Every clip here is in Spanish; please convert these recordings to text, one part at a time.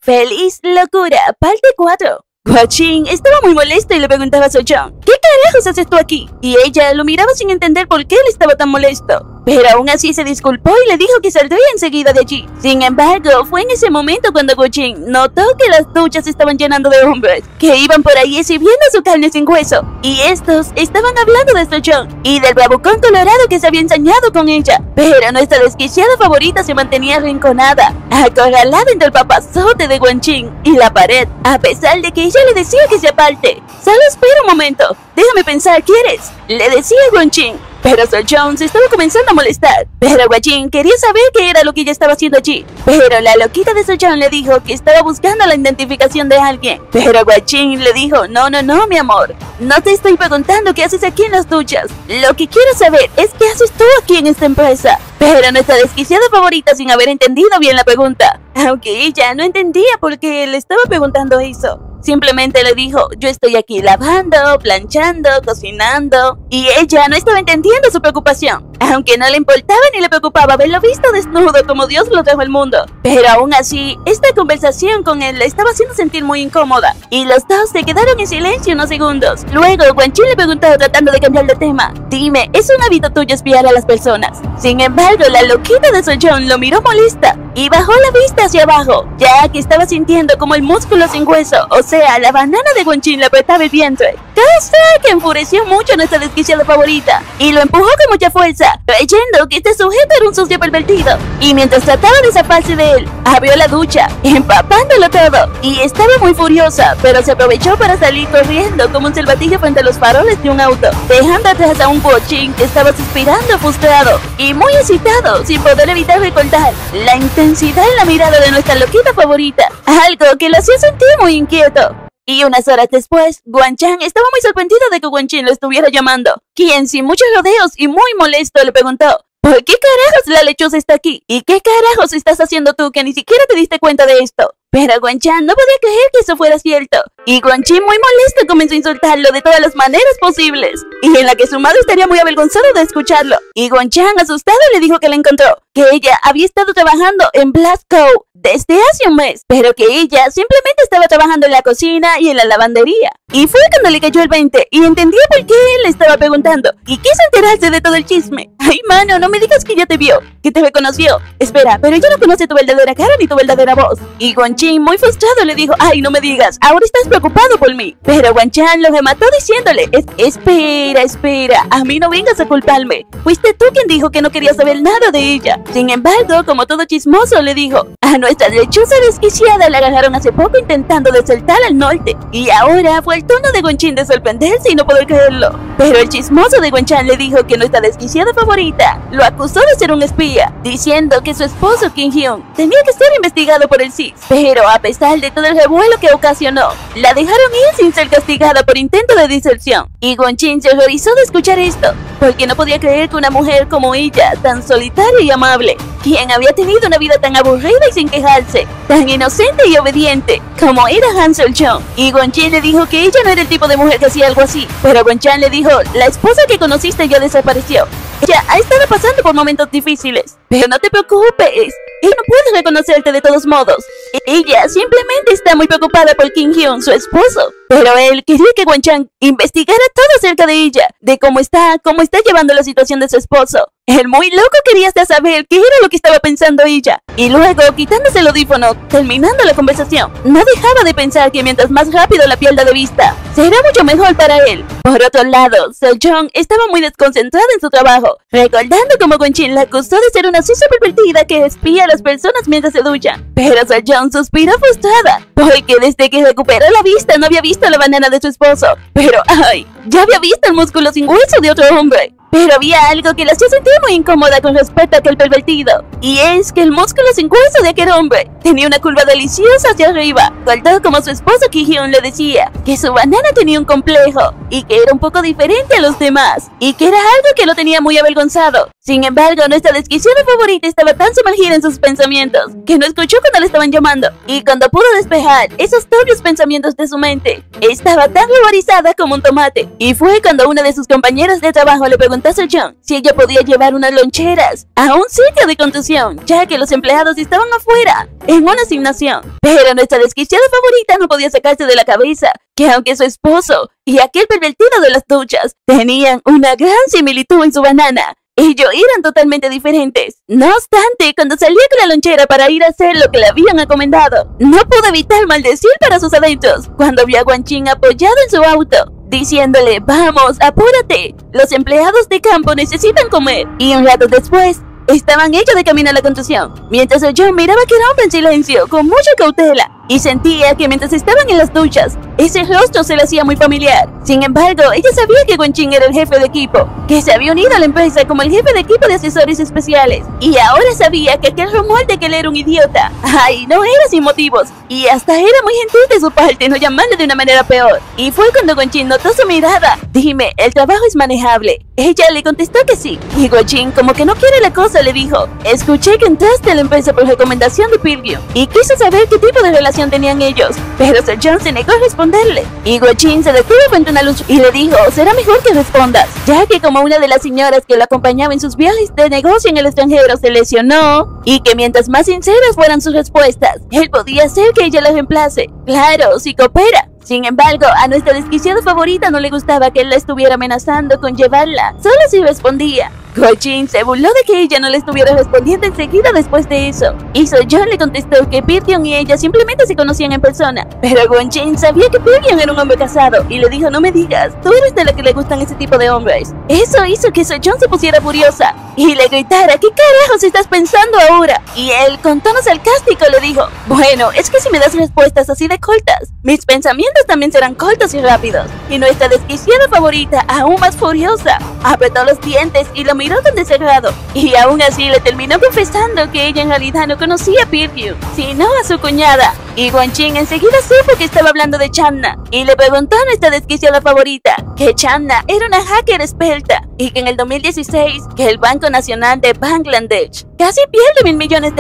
¡Feliz locura! Parte 4. Guachín estaba muy molesto y le preguntaba a Soo-Jong, ¿qué carajos haces tú aquí? Y ella lo miraba sin entender por qué él estaba tan molesto. Pero aún así se disculpó y le dijo que saldría enseguida de allí. Sin embargo, fue en ese momento cuando Guachín notó que las duchas se estaban llenando de hombres que iban por ahí exhibiendo su carne sin hueso. Y estos estaban hablando de Soo-Jong y del bravucón colorado que se había ensañado con ella. Pero nuestra desquiciada favorita se mantenía arrinconada, acorralada entre el papazote de Guachín y la pared, a pesar de que ella le decía que se aparte. Solo espera un momento, déjame pensar, ¿quieres? Le decía Guachín. Pero Soo-Jong se estaba comenzando a molestar. Pero Guachín quería saber qué era lo que ella estaba haciendo allí. Pero la loquita de Soo-Jong le dijo que estaba buscando la identificación de alguien. Pero Guachín le dijo, no, mi amor. No te estoy preguntando qué haces aquí en las duchas. Lo que quiero saber es qué haces tú aquí en esta empresa. Pero nuestra desquiciada favorita, sin haber entendido bien la pregunta, aunque ella no entendía por qué le estaba preguntando eso, simplemente le dijo, yo estoy aquí lavando, planchando, cocinando. Y ella no estaba entendiendo su preocupación, aunque no le importaba ni le preocupaba verlo visto desnudo como Dios lo trajo al mundo. Pero aún así, esta conversación con él la estaba haciendo sentir muy incómoda, y los dos se quedaron en silencio unos segundos. Luego, Guachín le preguntó tratando de cambiar de tema, dime, ¿es un hábito tuyo espiar a las personas? Sin embargo, la loquita de Soo-Jong lo miró molesta y bajó la vista hacia abajo, ya que estaba sintiendo como el músculo sin hueso, o sea, la banana de Guachín le apretaba el vientre, cosa que enfureció mucho a nuestra desquiciada favorita, y lo empujó con mucha fuerza, creyendo que este sujeto era un sucio pervertido. Y mientras trataba de zafarse de él, abrió la ducha, empapándolo todo, y estaba muy furiosa, pero se aprovechó para salir corriendo como un salvatije frente a los faroles de un auto, dejando atrás a un Guachín que estaba suspirando frustrado y muy excitado, sin poder evitar recordar la intensidad en la mirada de nuestra loquita favorita, algo que lo hacía sentir muy inquieto. Y unas horas después, Guachín estaba muy sorprendido de que Guachín lo estuviera llamando, quien sin muchos rodeos y muy molesto le preguntó, ¿por qué carajos la lechuza está aquí? ¿Y qué carajos estás haciendo tú que ni siquiera te diste cuenta de esto? Pero Guachín no podía creer que eso fuera cierto, y Guachín muy molesto comenzó a insultarlo de todas las maneras posibles, y en la que su madre estaría muy avergonzada de escucharlo. Y Guachín, asustado, le dijo que la encontró, que ella había estado trabajando en Blast Cove desde hace un mes, pero que ella simplemente estaba trabajando en la cocina y en la lavandería. Y fue cuando le cayó el 20 y entendió por qué él le estaba preguntando, y quiso enterarse de todo el chisme. Ay, mano, no me digas que ya te vio, que te reconoció. Espera, pero ella no conoce tu verdadera cara ni tu verdadera voz. Y Guachín, muy frustrado, le dijo, ay, no me digas, ahora estás preocupado por mí. Pero Guachín lo remató diciéndole, espera, a mí no vengas a culparme. Fuiste tú quien dijo que no quería saber nada de ella. Sin embargo, como todo chismoso, le dijo, a nuestra lechuza desquiciada la agarraron hace poco intentando desertar al norte. Y ahora fue el turno de Guachín de sorprenderse y no poder creerlo. Pero el chismoso de Guachín le dijo que nuestra desquiciada favorita lo acusó de ser un espía, diciendo que su esposo Kim Hyun tenía que ser investigado por el CIS. Pero a pesar de todo el revuelo que ocasionó, la dejaron ir sin ser castigada por intento de diserción. Y Guachín se horrorizó de escuchar esto, porque no podía creer que una mujer como ella, tan solitaria y amable, quien había tenido una vida tan aburrida y sin quejarse, tan inocente y obediente como era Han Soo-Jong. Y Guachín le dijo que ella no era el tipo de mujer que hacía algo así. Pero Guachín le dijo, la esposa que conociste ya desapareció. Ella ha estado pasando por momentos difíciles, pero no te preocupes, él no puede reconocerte de todos modos. Ella simplemente está muy preocupada por Kim Hyun, su esposo. Pero él quería que Guachín investigara todo acerca de ella, de cómo está llevando la situación de su esposo. El muy loco quería hasta saber qué era lo que estaba pensando ella. Y luego, quitándose el audífono, terminando la conversación, no dejaba de pensar que mientras más rápido la pierda de vista, será mucho mejor para él. Por otro lado, Soo-Jong estaba muy desconcentrada en su trabajo, recordando cómo Guachín la acusó de ser una sucia pervertida que espía a las personas mientras se duchan. Pero Soo-Jong suspiró frustrada, porque desde que recuperó la vista no había visto la banana de su esposo. Pero, ay, ya había visto el músculo sin hueso de otro hombre. Pero había algo que la hacía sentir muy incómoda con respecto a aquel pervertido, y es que el músculo sin hueso de aquel hombre tenía una curva deliciosa hacia arriba, tal como su esposo Kim Hyun le decía, que su banana tenía un complejo, y que era un poco diferente a los demás, y que era algo que lo tenía muy avergonzado. Sin embargo, nuestra desquiciada favorita estaba tan sumergida en sus pensamientos, que no escuchó cuando le estaban llamando, y cuando pudo despejar esos turbios pensamientos de su mente, estaba tan ruborizada como un tomate. Y fue cuando una de sus compañeras de trabajo le preguntó preguntó a Sejong si ella podía llevar unas loncheras a un sitio de conducción, ya que los empleados estaban afuera en una asignación. Pero nuestra desquiciada favorita no podía sacarse de la cabeza que aunque su esposo y aquel pervertido de las duchas tenían una gran similitud en su banana, ellos eran totalmente diferentes. No obstante, cuando salió con la lonchera para ir a hacer lo que le habían encomendado, no pudo evitar maldecir para sus adentros cuando vio a Guanqing apoyado en su auto, diciéndole: vamos, apúrate, los empleados de campo necesitan comer. Y un rato después, estaban ellos de camino a la construcción, mientras yo miraba a aquel hombre en silencio, con mucha cautela, y sentía que mientras estaban en las duchas, ese rostro se le hacía muy familiar. Sin embargo, ella sabía que Guanqing era el jefe de equipo, que se había unido a la empresa como el jefe de equipo de asesores especiales, y ahora sabía que aquel rumor de que él era un idiota, ay, no era sin motivos, y hasta era muy gentil de su parte no llamarle de una manera peor. Y fue cuando Guanqing notó su mirada. Dime, ¿el trabajo es manejable? Ella le contestó que sí, y Guanqing, como que no quiere la cosa, le dijo: escuché que entraste a la empresa por recomendación de Pilgrim, y quiso saber qué tipo de relación tenían ellos, pero Sejong se negó a responderle, y Guanqing se detuvo frente a una luz y le dijo: será mejor que respondas, ya que como una de las señoras que lo acompañaba en sus viajes de negocio en el extranjero se lesionó, y que mientras más sinceras fueran sus respuestas, él podía hacer que ella la reemplace. Claro, si coopera. Sin embargo, a nuestra desquiciada favorita no le gustaba que él la estuviera amenazando con llevarla, solo si respondía. Guanqing se burló de que ella no le estuviera respondiendo enseguida después de eso. Y Sejong le contestó que Pilgrim y ella simplemente se conocían en persona. Pero Guanqing sabía que Pilgrim era un hombre casado y le dijo: no me digas, tú eres de la que le gustan ese tipo de hombres. Eso hizo que Sejong se pusiera furiosa y le gritara: ¿qué carajos estás pensando ahora? Y él, con tono sarcástico, le dijo: bueno, es que si me das respuestas así de cortas, mis pensamientos también serán cortos y rápidos. Y nuestra desquiciada favorita, aún más furiosa, apretó los dientes y lo miró con desagrado, y aún así le terminó confesando que ella en realidad no conocía a Pilgrim, sino a su cuñada. Y Guanqing enseguida supo que estaba hablando de Channa, y le preguntó a nuestra desquiciada favorita que Channa era una hacker experta, y que en el 2016, que el Banco Nacional de Bangladesh casi pierde $1.000 millones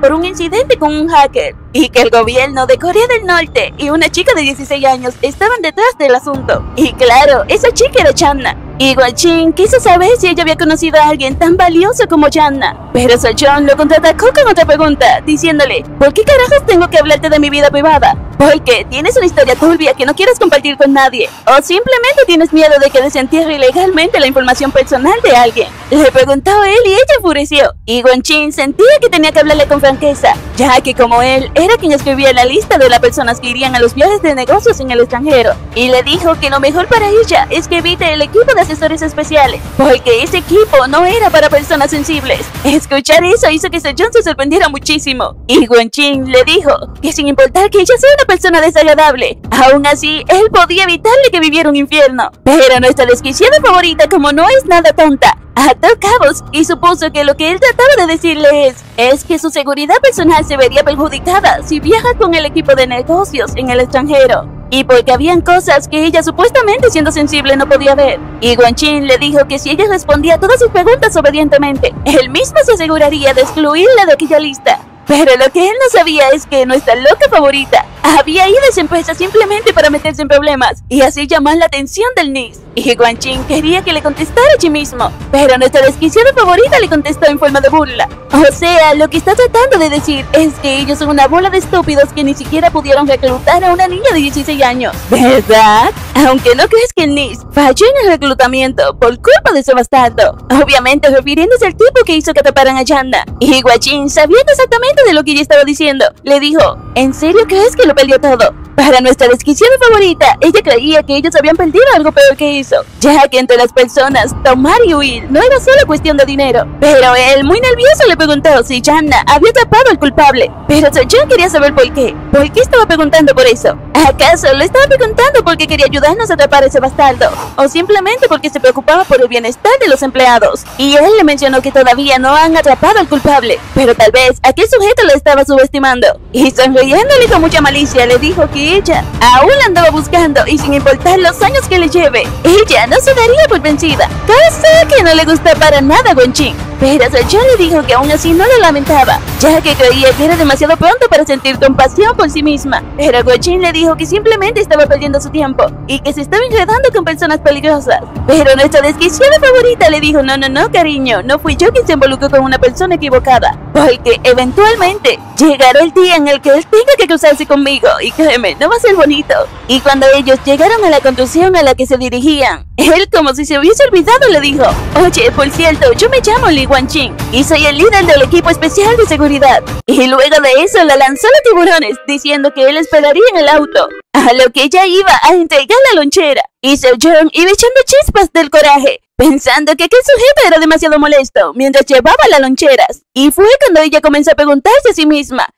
por un incidente con un hacker, y que el gobierno de Corea del Norte y una chica de 16 años estaban detrás del asunto. Y claro, esa chica era Channa. Y Guanqing quiso saber si ella había conocido a alguien tan valioso como Channa, pero Sejong lo contraatacó con otra pregunta, diciéndole: ¿por qué carajos tengo que hablarte de mi vida privada? ¿Porque tienes una historia turbia que no quieres compartir con nadie? ¿O simplemente tienes miedo de que desentierre ilegalmente la información personal de alguien? Le preguntó él y ella enfureció. Y Guanqing sentía que tenía que hablarle con franqueza, ya que como él era quien escribía la lista de las personas que irían a los viajes de negocios en el extranjero, y le dijo que lo mejor para ella es que evite el equipo de asesores especiales, porque ese equipo no era para personas sensibles. Escuchar eso hizo que Sejong se sorprendiera muchísimo, y Guanqing le dijo que sin importar que ella sea una persona desagradable, aún así él podía evitarle que viviera un infierno. Pero nuestra desquiciada favorita, como no es nada tonta, ató cabos y supuso que lo que él trataba de decirle es que su seguridad personal se vería perjudicada si viaja con el equipo de negocios en el extranjero, y porque habían cosas que ella supuestamente siendo sensible no podía ver. Y Guanqing le dijo que si ella respondía a todas sus preguntas obedientemente, él mismo se aseguraría de excluirla de aquella lista. Pero lo que él no sabía es que nuestra loca favorita había ido a esa empresa simplemente para meterse en problemas y así llamar la atención del NIS. Y Guanqing quería que le contestara allí mismo, pero nuestra desquiciada favorita le contestó en forma de burla. O sea, lo que está tratando de decir es que ellos son una bola de estúpidos que ni siquiera pudieron reclutar a una niña de 16 años, ¿verdad? Aunque no crees que el NIS falló en el reclutamiento por culpa de ese bastardo, obviamente refiriéndose al tipo que hizo que atraparan a Channa. Y Guanqing, sabiendo exactamente de lo que ella estaba diciendo, le dijo: ¿en serio crees que lo perdió todo? Para nuestra desquiciada favorita, ella creía que ellos habían perdido algo peor que eso, ya que entre las personas tomar y huir no era solo cuestión de dinero. Pero él, muy nervioso, le preguntó si Channa había atrapado al culpable. Pero Sejong quería saber por qué. ¿Por qué estaba preguntando por eso? ¿Acaso lo estaba preguntando porque quería ayudarnos a atrapar a ese bastardo? ¿O simplemente porque se preocupaba por el bienestar de los empleados? Y él le mencionó que todavía no han atrapado al culpable, pero tal vez aquel sujeto lo estaba subestimando. Y sonriéndole con mucha malicia, le dijo que que ella aún la andaba buscando y sin importar los años que le lleve, ella no se daría por vencida, cosa que no le gusta para nada a Guanqing. Pero Soyeon le dijo que aún así no lo lamentaba, ya que creía que era demasiado pronto para sentir compasión por sí misma. Pero Guanqing le dijo que simplemente estaba perdiendo su tiempo y que se estaba enredando con personas peligrosas. Pero nuestra desquiciada favorita le dijo: no, cariño, no fui yo quien se involucró con una persona equivocada, porque eventualmente llegará el día en el que él tenga que cruzarse conmigo y créeme, no va a ser bonito. Y cuando ellos llegaron a la conclusión a la que se dirigían, él, como si se hubiese olvidado, le dijo: oye, por cierto, yo me llamo Lee Guanqing y soy el líder del equipo especial de seguridad. Y luego de eso la lanzó a los tiburones, diciendo que él esperaría en el auto, a lo que ella iba a entregar la lonchera. Y Soyeon iba echando chispas del coraje, pensando que aquel sujeto era demasiado molesto mientras llevaba las loncheras. Y fue cuando ella comenzó a preguntarse a sí misma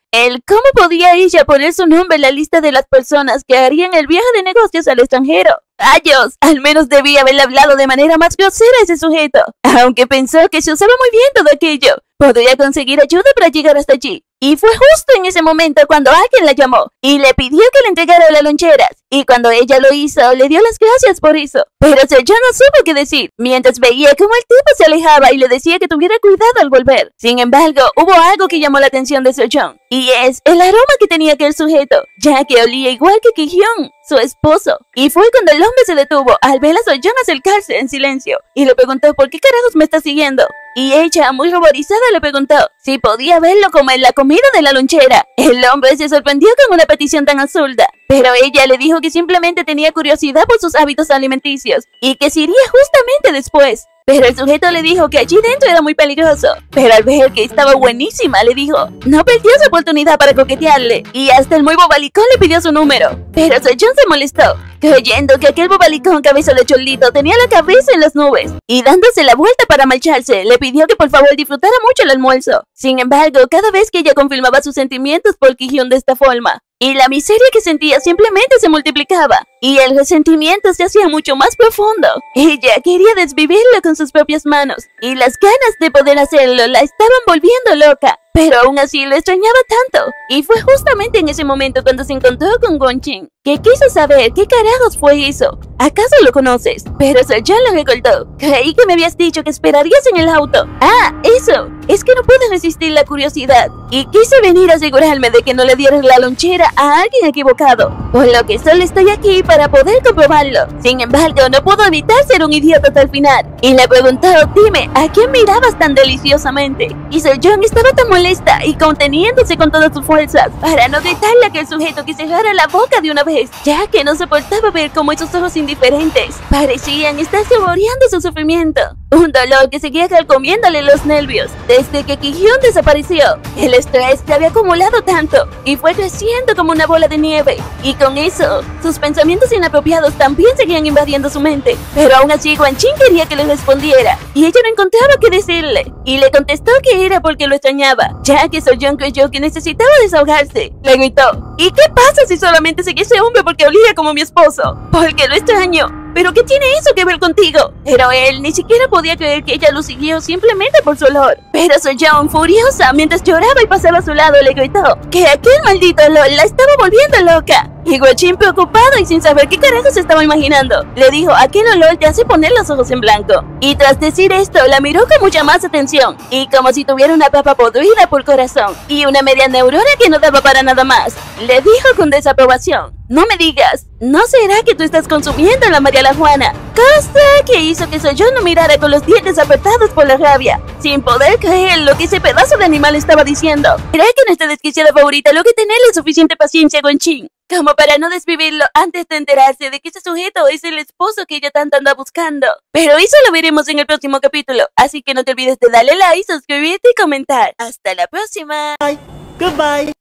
cómo podía ella poner su nombre en la lista de las personas que harían el viaje de negocios al extranjero. ¡Rayos! Al menos debía haberle hablado de manera más grosera a ese sujeto, aunque pensó que se usaba muy bien todo aquello. Podría conseguir ayuda para llegar hasta allí. Y fue justo en ese momento cuando alguien la llamó y le pidió que le entregara las loncheras. Y cuando ella lo hizo, le dio las gracias por eso. Pero Soyeon no supo qué decir, mientras veía cómo el tipo se alejaba y le decía que tuviera cuidado al volver. Sin embargo, hubo algo que llamó la atención de Soyeon, y es el aroma que tenía aquel sujeto, ya que olía igual que Ki-hyun, su esposo. Y fue cuando el hombre se detuvo al ver a Soyeon acercarse en silencio y le preguntó: ¿por qué carajos me está siguiendo? Y ella, muy ruborizada, le preguntó si podía verlo como en la comida de la lonchera. El hombre se sorprendió con una petición tan absurda, pero ella le dijo que simplemente tenía curiosidad por sus hábitos alimenticios y que se iría justamente después. Pero el sujeto le dijo que allí dentro era muy peligroso, pero al ver que estaba buenísima, le dijo no perdió su oportunidad para coquetearle, y hasta el muy bobalicón le pidió su número. Pero Soyeon se molestó, creyendo que aquel bobalicón cabeza de cholito tenía la cabeza en las nubes, y dándose la vuelta para marcharse, le pidió que por favor disfrutara mucho el almuerzo. Sin embargo, cada vez que ella confirmaba sus sentimientos por Ki-hyun de esta forma, y la miseria que sentía simplemente se multiplicaba, y el resentimiento se hacía mucho más profundo. Ella quería desvivirlo con sus propias manos, y las ganas de poder hacerlo la estaban volviendo loca. Pero aún así lo extrañaba tanto, y fue justamente en ese momento cuando se encontró con Guanqing, que quiso saber qué carajos fue eso. ¿Acaso lo conoces? Pero Soyeon le recordó: creí que me habías dicho que esperarías en el auto. Ah, eso, es que no pude resistir la curiosidad, y quise venir a asegurarme de que no le dieras la lonchera a alguien equivocado, por lo que solo estoy aquí para poder comprobarlo. Sin embargo, no puedo evitar ser un idiota hasta el final, y le preguntó: dime, ¿a quién mirabas tan deliciosamente? Y Soyeon estaba tan molesta y conteniéndose con todas sus fuerzas para no gritarle a aquel sujeto que cerrara la boca de una vez, ya que no soportaba ver cómo esos ojos indiferentes parecían estar saboreando su sufrimiento, un dolor que seguía calcomiéndole los nervios desde que Ki-hyun desapareció. El estrés se había acumulado tanto y fue creciendo como una bola de nieve, y con eso sus pensamientos inapropiados también seguían invadiendo su mente. Pero aún así Guanqing quería que le respondiera y ella no encontraba qué decirle, y le contestó que era porque lo extrañaba, ya que Soyeon creyó que necesitaba desahogarse. Le gritó: ¿y qué pasa si solamente seguí ese hombre porque olía como mi esposo? Porque lo extraño. ¿Pero qué tiene eso que ver contigo? Pero él ni siquiera podía creer que ella lo siguió simplemente por su olor. Pero Soyeon, furiosa, mientras lloraba y pasaba a su lado, le gritó que aquel maldito olor la estaba volviendo loca. Y Guanqing, preocupado y sin saber qué carajo se estaba imaginando, le dijo: aquel olor te hace poner los ojos en blanco. Y tras decir esto, la miró con mucha más atención, y como si tuviera una papa podrida por corazón y una media neurona que no daba para nada más, le dijo con desaprobación: no me digas, ¿no será que tú estás consumiendo la María la Juana? Cosa que hizo que Soyeon no mirara con los dientes apretados por la rabia, sin poder creer lo que ese pedazo de animal estaba diciendo. ¿Cree que nuestra desquiciada favorita logró tenerle suficiente paciencia a Guanqing como para no desvivirlo antes de enterarse de que ese sujeto es el esposo que ella tanto anda buscando? Pero eso lo veremos en el próximo capítulo, así que no te olvides de darle like, suscribirte y comentar. ¡Hasta la próxima! Bye. Goodbye.